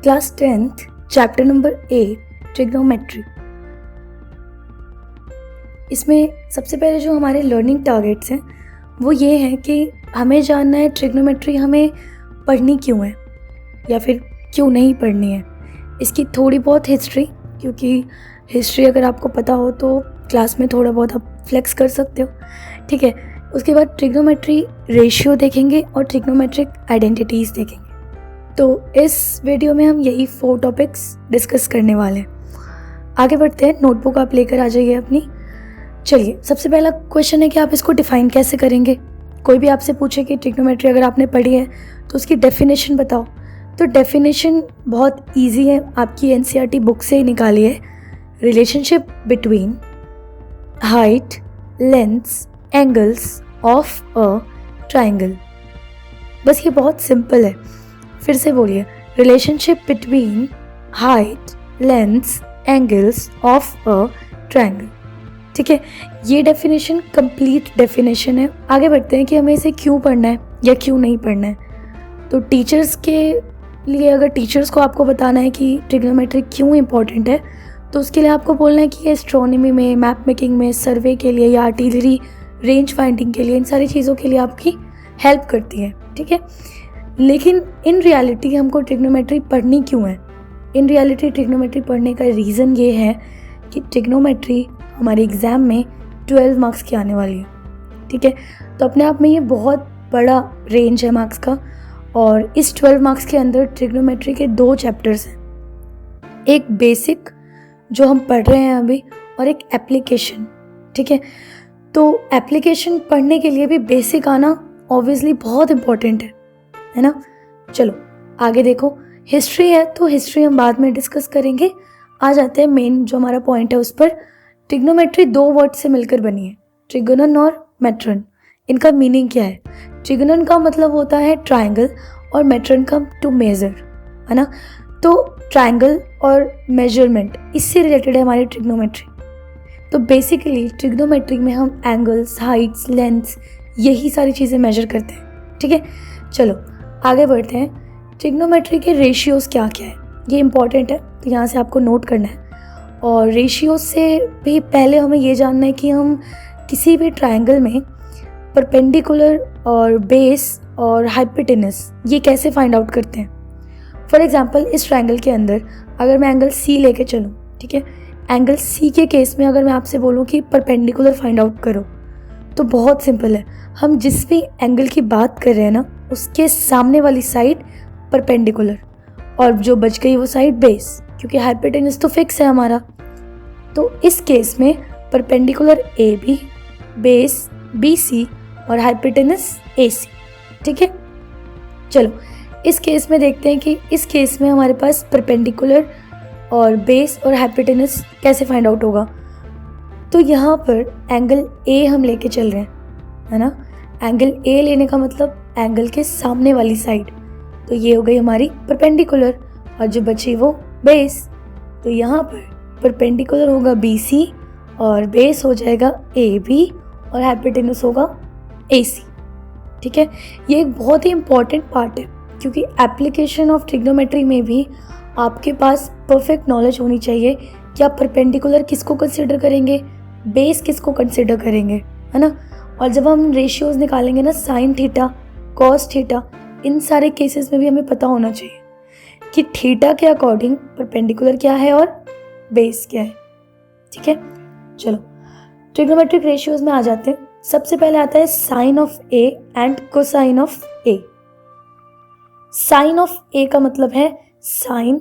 Class 10th chapter number 8 trigonometry. इसमें सबसे पहले जो हमारे लर्निंग टारगेट्स हैं वो ये हैं कि हमें जानना है ट्रिग्नोमेट्री हमें पढ़नी क्यों है या फिर क्यों नहीं पढ़नी है। इसकी थोड़ी बहुत हिस्ट्री, क्योंकि हिस्ट्री अगर आपको पता हो तो क्लास में थोड़ा बहुत आप फ्लेक्स कर सकते हो, ठीक है। उसके बाद ट्रिग्नोमेट्री रेशियो देखेंगे और ट्रिग्नोमेट्रिक आइडेंटिटीज़ देखेंगे। तो इस वीडियो में हम यही 4 टॉपिक्स डिस्कस करने वाले हैं। आगे बढ़ते हैं, नोटबुक आप लेकर आ जाइए अपनी। चलिए, सबसे पहला क्वेश्चन है कि आप इसको डिफ़ाइन कैसे करेंगे। कोई भी आपसे पूछे कि ट्रिग्नोमेट्री अगर आपने पढ़ी है तो उसकी डेफिनेशन बताओ, तो डेफिनेशन बहुत इजी है, आपकी एनसीईआरटी बुक से ही निकाली है। Relationship between height, lengths, angles of a triangle. बस ये बहुत सिंपल है। फिर से बोलिए, relationship between height, lengths, angles of a triangle. ठीक है, ये डेफिनेशन कंप्लीट डेफिनेशन है। आगे बढ़ते हैं कि हमें इसे क्यों पढ़ना है या क्यों नहीं पढ़ना है। तो टीचर्स के लिए, अगर टीचर्स को आपको बताना है कि ट्रिग्नोमेट्री क्यों इम्पॉर्टेंट है, तो उसके लिए आपको बोलना है कि ये एस्ट्रोनॉमी में, मैप मेकिंग में, सर्वे के लिए या आर्टिलरी रेंज फाइंडिंग के लिए, इन सारी चीज़ों के लिए आपकी हेल्प करती है, ठीक है। लेकिन इन रियलिटी हमको ट्रिग्नोमेट्री पढ़नी क्यों है? इन रियलिटी ट्रिग्नोमेट्री पढ़ने का रीज़न ये है कि ट्रिग्नोमेट्री हमारे एग्ज़ाम में 12 मार्क्स की आने वाली है, ठीक है। तो अपने आप में ये बहुत बड़ा रेंज है मार्क्स का। और इस 12 मार्क्स के अंदर ट्रिग्नोमेट्री के 2 चैप्टर्स हैं, एक बेसिक जो हम पढ़ रहे हैं अभी और एक एप्लीकेशन, ठीक है। तो एप्लीकेशन पढ़ने के लिए भी बेसिक आना ऑब्वियसली बहुत इम्पोर्टेंट है ना। चलो आगे देखो, हिस्ट्री है तो हिस्ट्री हम बाद में डिस्कस करेंगे। आ जाते हैं मेन जो हमारा पॉइंट है उस पर। ट्रिग्नोमेट्री 2 वर्ड से मिलकर बनी है, ट्रिगोनन और मेट्रन। इनका मीनिंग क्या है? ट्रिगोनन का मतलब होता है ट्राइंगल और मेट्रन का टू मेजर, है ना। तो ट्राइंगल और मेजरमेंट, इससे रिलेटेड है हमारी ट्रिग्नोमेट्री। तो बेसिकली ट्रिग्नोमेट्री में हम एंगल्स, हाइट्स, लेंथ्स, यही सारी चीज़ें मेजर करते हैं, ठीक है। चलो आगे बढ़ते हैं। ट्रिग्नोमेट्री के रेशियोज़ क्या क्या है, ये इंपॉर्टेंट है, तो यहाँ से आपको नोट करना है। और रेशियोज़ से भी पहले हमें ये जानना है कि हम किसी भी ट्राइंगल में परपेंडिकुलर और बेस और हाइपोटेनस ये कैसे फाइंड आउट करते हैं। फॉर एग्जांपल, इस ट्राइंगल के अंदर अगर मैं एंगल सी लेके चलूँ, ठीक है, एंगल सी के केस में अगर मैं आपसे बोलूँ कि परपेंडिकुलर फाइंड आउट करो, तो बहुत सिंपल है। हम जिस भी एंगल की बात कर रहे हैं ना, उसके सामने वाली साइड परपेंडिकुलर और जो बच गई वो साइड बेस, क्योंकि हाइपोटेनस तो फिक्स है हमारा। तो इस केस में perpendicular A B, base B C और हाइपोटेनस ए सी, ठीक है। चलो इस केस में देखते हैं कि इस केस में हमारे पास परपेंडिकुलर और बेस और हाइपोटेनस कैसे फाइंड आउट होगा। तो यहाँ पर एंगल ए हम लेके चल रहे हैं, है ना। एंगल ए लेने का मतलब एंगल के सामने वाली साइड, तो ये हो गई हमारी परपेंडिकुलर और जो बची वो बेस। तो यहाँ पर परपेंडिकुलर होगा बी सी और बेस हो जाएगा ए बी और हाइपोटेनस होगा ए सी, ठीक है। ये एक बहुत ही इम्पॉर्टेंट पार्ट है, क्योंकि एप्लीकेशन ऑफ ट्रिग्नोमेट्री में भी आपके पास परफेक्ट नॉलेज होनी चाहिए कि आप परपेंडिकुलर किसको कंसिडर करेंगे, बेस किसको कंसिडर करेंगे, है ना। और जब हम रेशियोज निकालेंगे ना, साइन थीटा, कॉस थीटा, इन सारे केसेस में भी हमें पता होना चाहिए कि थीटा के अकॉर्डिंग परपेंडिकुलर क्या है और बेस क्या है, ठीक है। चलो ट्रिग्नोमेट्रिक रेशियोज में आ जाते हैं। सबसे पहले आता है sine of A and cosine of A. Sine of A का मतलब है साइन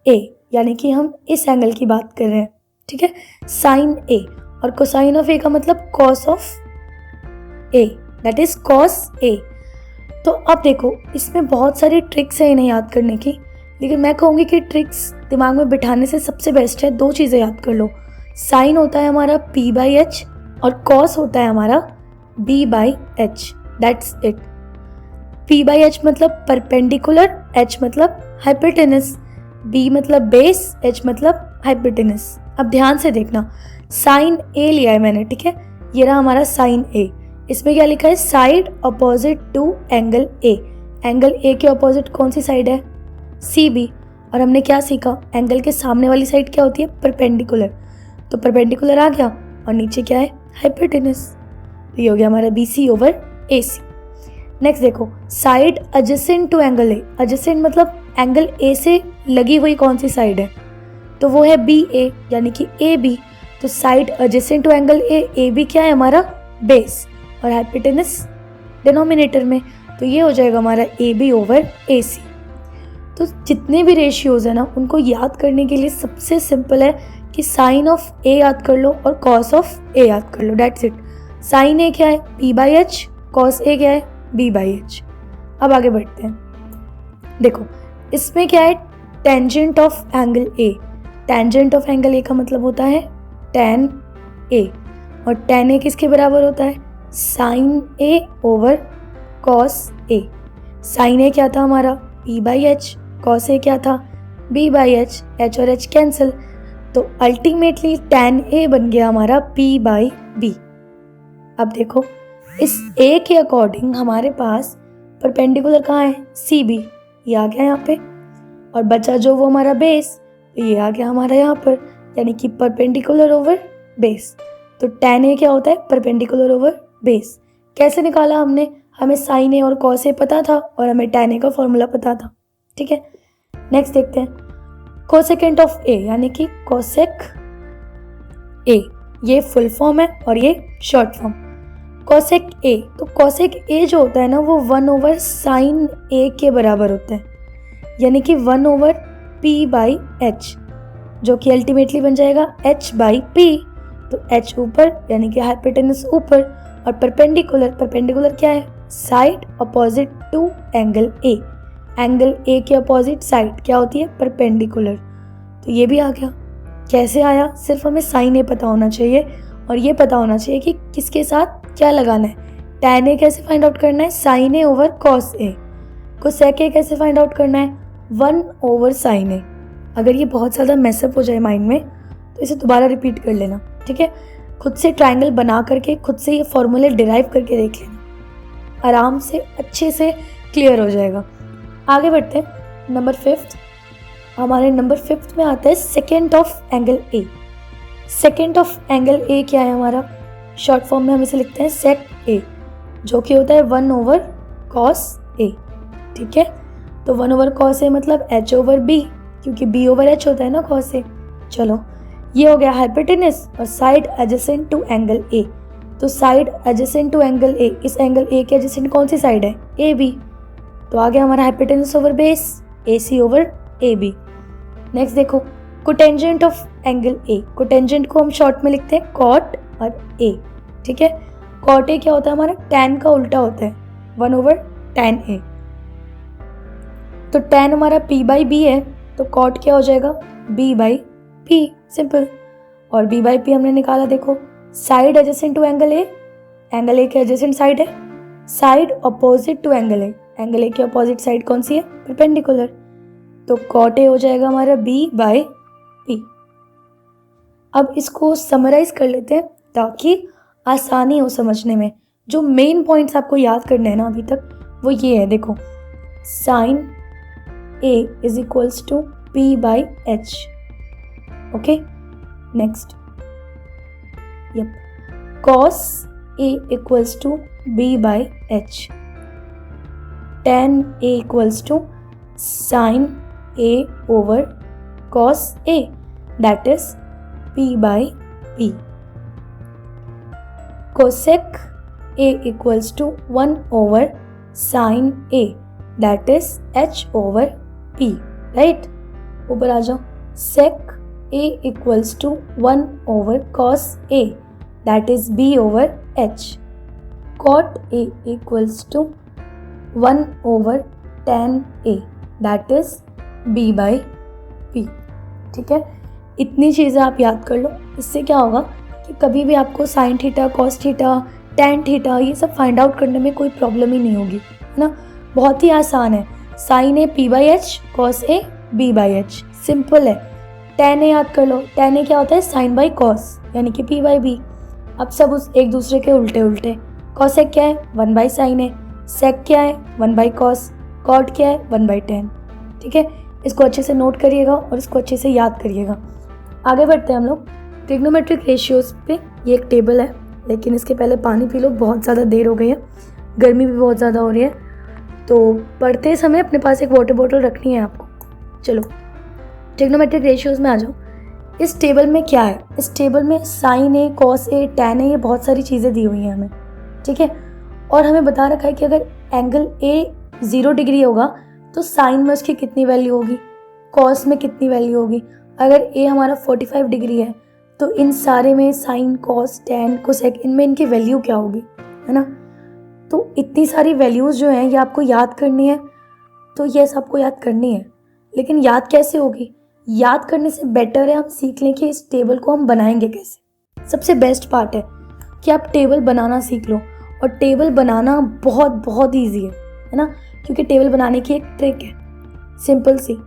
ए, यानी कि हम इस एंगल की बात कर रहे हैं, ठीक है, साइन ए। और कोसाइन ऑफ ए का मतलब cos of A, that is cos A. तो अब देखो, इसमें बहुत सारी ट्रिक्स है इन्हें याद करने की, लेकिन मैं कहूँगी कि ट्रिक्स दिमाग में बिठाने से सबसे बेस्ट है 2 चीज़ें याद कर लो। साइन होता है हमारा P बाई एच और कॉस होता है हमारा B by H, that's it. P by H मतलब परपेंडिकुलर, H मतलब हाइपोटेनस, B मतलब बेस, H मतलब हाइपोटेनस। अब ध्यान से देखना, साइन ए लिया है मैंने, ठीक है, ये रहा हमारा साइन ए। इसमें क्या लिखा है? Side opposite to angle A. Angle A के अपोजिट कौन सी साइड है? C B. और हमने क्या सीखा, एंगल के सामने वाली साइड क्या होती है, परपेंडिकुलर। तो परपेंडिकुलर आ गया और नीचे क्या है, हाइपोटेनस। तो ये हो गया हमारा B C over A C. Next देखो, side adjacent to angle A. Adjacent मतलब एंगल ए से लगी हुई कौन सी साइड है, तो वो है बी ए, यानी कि ए बी। तो side adjacent to angle A B क्या है हमारा, बेस, और हाइपोटेनस डिनोमिनेटर में। तो ये हो जाएगा हमारा ए बी ओवर ए सी। तो जितने भी रेशियोज है ना, उनको याद करने के लिए सबसे सिंपल है कि साइन ऑफ ए याद कर लो और कॉस ऑफ ए याद कर लो, डेट्स इट। साइन ए क्या है, पी बाई एच, कॉस ए क्या है, बी बाई एच। अब आगे बढ़ते हैं। देखो इसमें क्या है, tangent of angle A. Tangent of angle ए का मतलब होता है tan ए, और tan ए किसके बराबर होता है, sine A over cos A. Sign ए क्या था हमारा, p बाई एच, कॉस ए क्या था, b बाई एच, h और h कैंसिल। तो अल्टीमेटली tan ए बन गया हमारा p बाई b। अब देखो इस a के अकॉर्डिंग हमारे पास परपेंडिकुलर कहाँ है, सी बी, ये आ गया यहाँ पे, और बचा जो वो हमारा बेस, तो ये आ गया हमारा यहाँ पर, यानी कि परपेंडिकुलर ओवर बेस। तो tan ए क्या होता है, परपेंडिकुलर ओवर बेस। कैसे निकाला हमने, हमें साइन ए और कॉस ए पता था और हमें tan ए का फॉर्मूला पता था, ठीक है। नेक्स्ट देखते हैं, कोसेकेंट ऑफ ए, यानी कि कोसेक ए, ये फुल फॉर्म है और ये शॉर्ट फॉर्म। कोसेक ए, तो कोसेक ए जो होता है ना, वो 1 ओवर साइन ए के बराबर होता है, यानी कि 1 ओवर पी बाई एच, जो कि अल्टीमेटली बन जाएगा h बाई पी। तो h ऊपर यानी कि हाइपोटेनस ऊपर, और परपेंडिकुलर, परपेंडिकुलर क्या है, side opposite to angle A. Angle A के अपोजिट साइड क्या होती है, परपेंडिकुलर। तो ये भी आ गया। कैसे आया, सिर्फ हमें साइन ए पता होना चाहिए और ये पता होना चाहिए कि किसके साथ क्या लगाना है। tan ए कैसे फाइंड आउट करना है, sine A over cos A. Cosec A कैसे फाइंड आउट करना है, 1 ओवर साइन ए। अगर ये बहुत ज़्यादा मैसअप हो जाए माइंड में तो इसे दोबारा रिपीट कर लेना, ठीक है। खुद से ट्रायंगल बना करके खुद से ये फॉर्मूले डिराइव करके देख लेना, आराम से अच्छे से क्लियर हो जाएगा। आगे बढ़ते हैं, नंबर 5। हमारे नंबर 5 में आता है second of angle A. Second of angle ए क्या है हमारा, शॉर्ट फॉर्म में हम इसे लिखते हैं सेक ए, जो कि होता है 1 ओवर कॉस ए, ठीक है। तो 1 ओवर कॉस ए मतलब h ओवर बी, क्योंकि b ओवर h होता है ना कॉस ए। चलो ये हो गया हाइपोटेनस और side adjacent to angle A. तो side adjacent to angle A, इस एंगल ए के एडजेसेंट कौन सी साइड है, ए बी। तो आ गया हमारा hypotenuse over base, A C over A B. Next देखो, cotangent of angle A. Cotangent को हम शॉर्ट में लिखते हैं कॉट और ए, ठीक है। कॉट ए क्या होता है हमारा, tan का उल्टा होता है, 1 ओवर tan ए। तो tan हमारा p बाई बी है, तो कॉट क्या हो जाएगा, b बाई p, सिंपल। और b बाई p हमने निकाला, देखो side adjacent to angle A, angle A के एडजेसेंट साइड है, side opposite to angle A, angle A की अपोजिट साइड कौन सी है, परपेंडिकुलर। तो कॉट ए हो जाएगा हमारा b बाई p। अब इसको समराइज कर लेते हैं ताकि आसानी हो समझने में। जो मेन पॉइंट्स आपको याद करने हैं ना अभी तक, वो ये है, देखो sine a is equals to p by h, okay. Next, yup, cos a equals to b by h, tan a equals to sin a over cos a, that is p by p। cosec a equals to 1 over sin a, that is h over p, right. ऊपर आ जाओ, sec a equals to 1 over cos a, that is b over h। cot a equals to 1 over tan a, that is b by p, ठीक है। इतनी चीज़ें आप याद कर लो, इससे क्या होगा कि कभी भी आपको sine theta, cos theta, tan theta ये सब फाइंड आउट करने में कोई प्रॉब्लम ही नहीं होगी, है ना। बहुत ही आसान है, sine A p by H, cos A b by H, simple है। टैन ए याद कर लो, टैन ए क्या होता है, साइन बाई कॉस, यानी कि p बाई b। अब सब उस एक दूसरे के उल्टे उल्टे। कॉसेक क्या है, 1 बाई साइन ए, सेक क्या है, 1 बाई कॉस, कॉट क्या है, 1 बाई टैन, ठीक है। इसको अच्छे से नोट करिएगा और इसको अच्छे से याद करिएगा। आगे बढ़ते हैं हम लोग ट्रिग्नोमेट्रिक रेशियोज़ पे। ये एक टेबल है, लेकिन इसके पहले पानी पी लो, बहुत ज़्यादा देर हो गई है, गर्मी भी बहुत ज़्यादा हो रही है, तो पढ़ते समय अपने पास एक वाटर बॉटल रखनी है आपको। चलो ट्रिग्नोमेट्रिक रेशियोज़ में आ जाओ। इस टेबल में क्या है, इस टेबल में साइन है, कॉस है, टैन है, ये बहुत सारी चीज़ें दी हुई हैं हमें, ठीक है। और हमें बता रखा है कि अगर एंगल ए 0 डिग्री होगा तो साइन में उसकी कितनी वैल्यू होगी, कॉस में कितनी वैल्यू होगी। अगर ए हमारा 45 डिग्री है तो इन सारे में साइन, कॉस, टैन, कोसेक, इनमें इनकी वैल्यू क्या होगी, है ना। तो इतनी सारी वैल्यूज़ जो हैं ये आपको याद करनी है, तो ये सबको याद करनी है। लेकिन याद कैसे होगी, याद करने से बेटर है हम सीख लें कि इस टेबल को हम बनाएंगे कैसे। सबसे बेस्ट पार्ट है कि आप टेबल बनाना सीख लो, और टेबल बनाना बहुत बहुत ईजी है ना, क्योंकि टेबल बनाने की एक ट्रिक है सिंपल सी,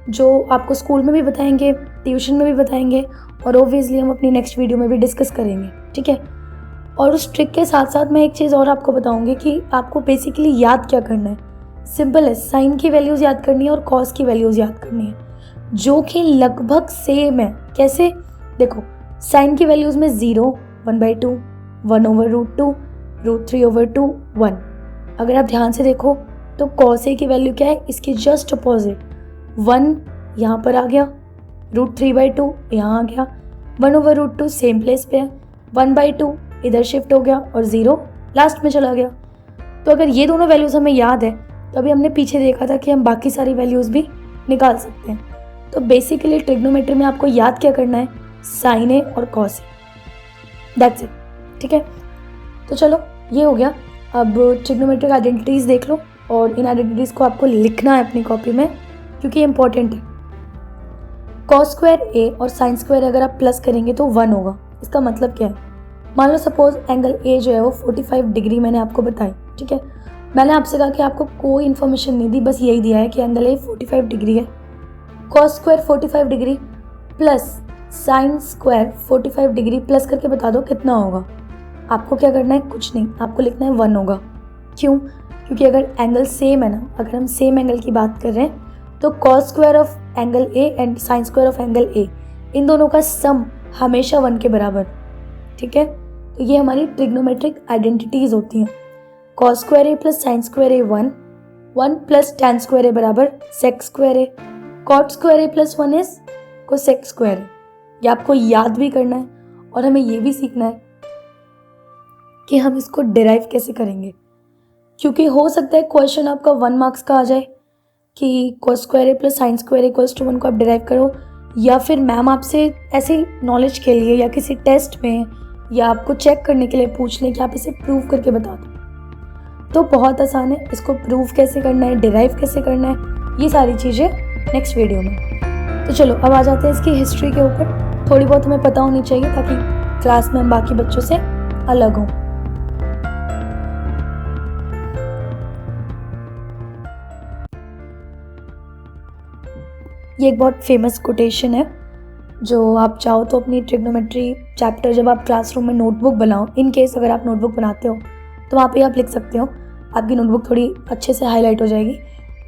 जो आपको स्कूल में भी बताएंगे, ट्यूशन में भी बताएंगे, और ओब्वियसली हम अपनी नेक्स्ट वीडियो में भी डिस्कस करेंगे, ठीक है। और उस ट्रिक के साथ साथ मैं एक चीज़ और आपको बताऊंगी कि आपको बेसिकली याद क्या करना है। सिंपल है, साइन की वैल्यूज़ याद करनी है और कॉस की वैल्यूज़ याद करनी है, जो कि लगभग सेम है। कैसे, देखो साइन की वैल्यूज़ में 0, 1/2, 1/√2, √3/2, 1। अगर आप ध्यान से देखो तो कॉस ए की वैल्यू क्या है, इसके जस्ट अपोजिट 1 यहाँ पर आ गया, √3/2 यहाँ आ गया, 1/√2 सेम प्लेस पे है, 1/2 इधर शिफ्ट हो गया और 0 लास्ट में चला गया। तो अगर ये दोनों वैल्यूज़ हमें याद है तो अभी हमने पीछे देखा था कि हम बाकी सारी वैल्यूज़ भी निकाल सकते हैं। तो बेसिकली ट्रिग्नोमेट्री में आपको याद क्या करना है, साइन ए और कॉस ए, दैट्स इट, ठीक है। तो चलो ये हो गया। अब ट्रिग्नोमेट्रिक आइडेंटिटीज़ देख लो, और इन आइडेंटिटीज़ को आपको लिखना है अपनी कॉपी में, क्योंकि ये इंपॉर्टेंट है। कॉस स्क्वायर ए और साइन स्क्वायर अगर आप प्लस करेंगे तो 1 होगा। इसका मतलब क्या है, मान लो सपोज एंगल ए जो है वो 45 डिग्री मैंने आपको बताई, ठीक है। मैंने आपसे कहा कि आपको कोई इन्फॉर्मेशन नहीं दी, बस यही दिया है कि एंगल ए 45 डिग्री है। Cos square 45 degree plus sine square 45 degree plus करके बता दो कितना होगा। आपको क्या करना है, कुछ नहीं, आपको लिखना है 1 होगा। क्यों, क्योंकि अगर एंगल सेम है ना, अगर हम सेम एंगल की बात कर रहे हैं तो cos square of angle A and sine square of angle A, इन दोनों का सम हमेशा 1 के बराबर, ठीक है। तो ये हमारी ट्रिग्नोमेट्रिक आइडेंटिटीज़ होती हैं। Cos square A plus sine square A 1, 1 plus tan square A बराबर sec square A, cot square A plus 1 is cosec square A. ये आपको याद भी करना है, और हमें ये भी सीखना है कि हम इसको डिराइव कैसे करेंगे, क्योंकि हो सकता है क्वेश्चन आपका 1 मार्क्स का आ जाए कि cos square A plus sine square equals to 1 को आप डिराइव करो, या फिर मैम आपसे ऐसे नॉलेज के लिए या किसी टेस्ट में या आपको चेक करने के लिए पूछ लें कि आप इसे प्रूव करके बता दो। तो बहुत आसान है, इसको प्रूव कैसे करना है, डिराइव कैसे करना है, ये सारी चीज़ें नेक्स्ट वीडियो में। तो चलो अब आ जाते हैं इसकी हिस्ट्री के ऊपर। थोड़ी बहुत हमें पता होनी चाहिए ताकि क्लास में हम बाकी बच्चों से अलग हों। ये एक बहुत फेमस कोटेशन है, जो आप चाहो तो अपनी ट्रिग्नोमेट्री चैप्टर जब आप क्लासरूम में नोटबुक बनाओ, इन केस अगर आप नोटबुक बनाते हो तो वहाँ पे आप लिख सकते हो, आपकी नोटबुक थोड़ी अच्छे से हाईलाइट हो जाएगी।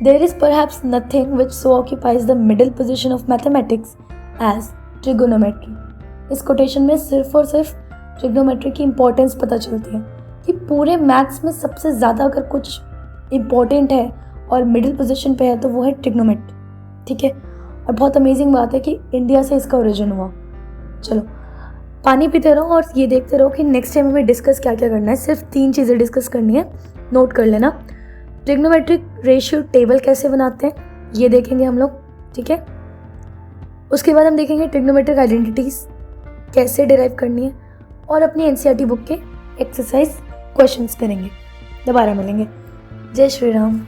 There is perhaps nothing which so occupies the middle position of mathematics as trigonometry. इस कोटेशन में सिर्फ और सिर्फ ट्रिग्नोमेट्री की इंपॉर्टेंस पता चलती है कि पूरे मैथ्स में सबसे ज़्यादा अगर कुछ इम्पॉर्टेंट है और मिडिल पोजीशन पे है तो वो है ट्रिग्नोमेट्री, ठीक है। और बहुत अमेजिंग बात है कि इंडिया से इसका ओरिजिन हुआ। चलो पानी पीते रहो और ये देखते रहो कि नेक्स्ट टाइम हमें डिस्कस क्या क्या करना है। सिर्फ 3 चीज़ें डिस्कस करनी है, नोट कर लेना। ट्रिग्नोमेट्रिक रेशियो टेबल कैसे बनाते हैं ये देखेंगे हम लोग, ठीक है। उसके बाद हम देखेंगे ट्रिग्नोमेट्रिक आइडेंटिटीज़ कैसे डिराइव करनी है, और अपनी एनसीईआरटी बुक के एक्सरसाइज क्वेश्चंस करेंगे। दोबारा मिलेंगे। जय श्री राम।